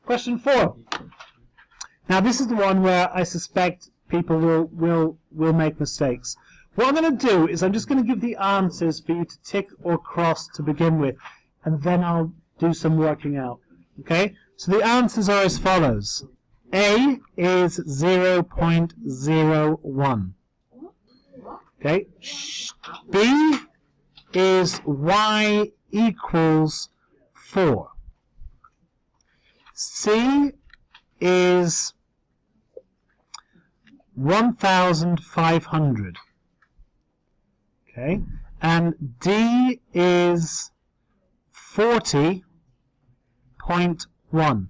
Question 4. Now this is the one where I suspect people will make mistakes. What I'm going to do is I'm just going to give the answers for you to tick or cross to begin with, and then I'll do some working out. Okay? So the answers are as follows. A is 0.01. Okay? B is y equals 4. C is 1,500. Okay, and D is 40.1.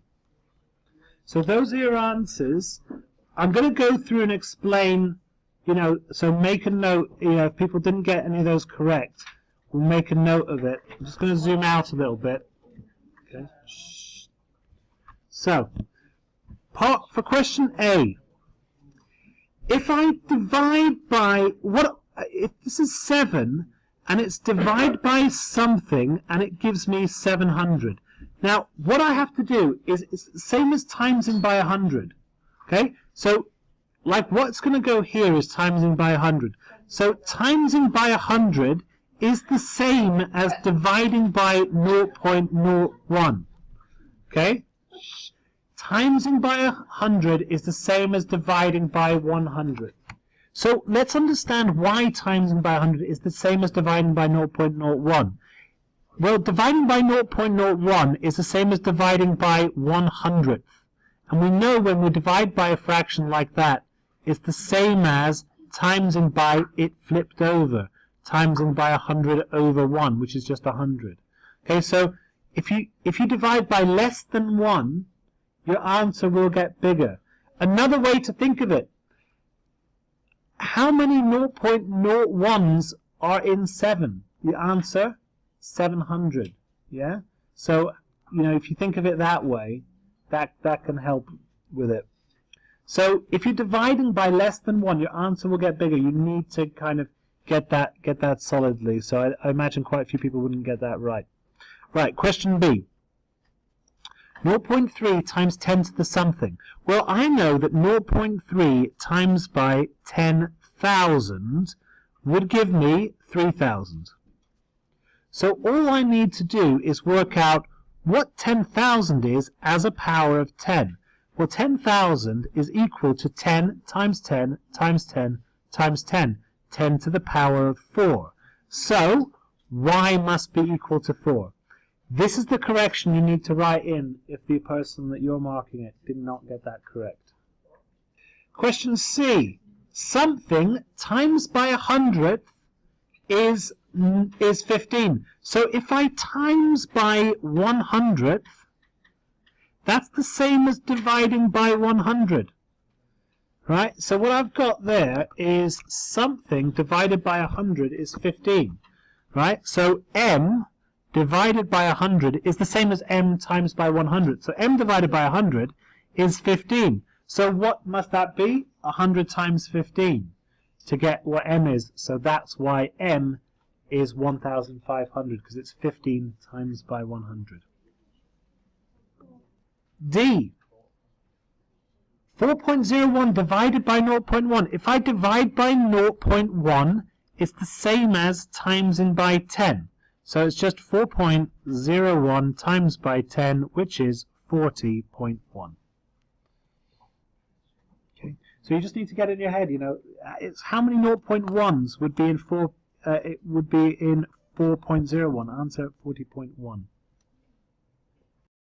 So those are your answers. I'm going to go through and explain, so make a note, if people didn't get any of those correct, we'll make a note of it. I'm just going to zoom out a little bit. Okay. So, for question A, if I divide by, if this is 7, and it's divided by something, and it gives me 700. Now, what I have to do is, it's the same as timesing by 100. Okay? So, like what's going to go here is timesing by 100. So, timesing by 100 is the same as dividing by 0.01. Okay? Timesing by 100 is the same as dividing by 100. So let's understand why timesing by 100 is the same as dividing by 0.01. Well, dividing by 0.01 is the same as dividing by 100th. And we know when we divide by a fraction like that, it's the same as timesing by it flipped over. Timesing by 100 over 1, which is just 100. Okay, so if you divide by less than 1, your answer will get bigger. Another way to think of it, how many 0.01s are in 7? The answer, 700. Yeah? So, if you think of it that way, that can help with it. So, if you're dividing by less than 1, your answer will get bigger. You need to kind of get that solidly. So I imagine quite a few people wouldn't get that right. Right, question B. 0.3 times 10 to the something. Well, I know that 0.3 times by 10,000 would give me 3,000. So all I need to do is work out what 10,000 is as a power of 10. Well, 10,000 is equal to 10 times 10 times 10 times 10. 10 to the power of 4. So, y must be equal to 4. This is the correction you need to write in if the person that you're marking it did not get that correct. Question C. Something times by 100th is 15. So if I times by 100th, that's the same as dividing by 100. Right? So what I've got there is something divided by 100 is 15. Right? So m divided by 100 is the same as m times by 100. So m divided by 100 is 15. So what must that be? 100 times 15 to get what m is. So that's why m is 1,500, because it's 15 times by 100. D. 4.01 divided by 0.1. If I divide by 0.1, it's the same as timesing by 10. So it's just 4.01 times by 10, which is 40.1. Okay. So you just need to get in your head, it's how many 0.1s would be in 4.01. Answer 40.1.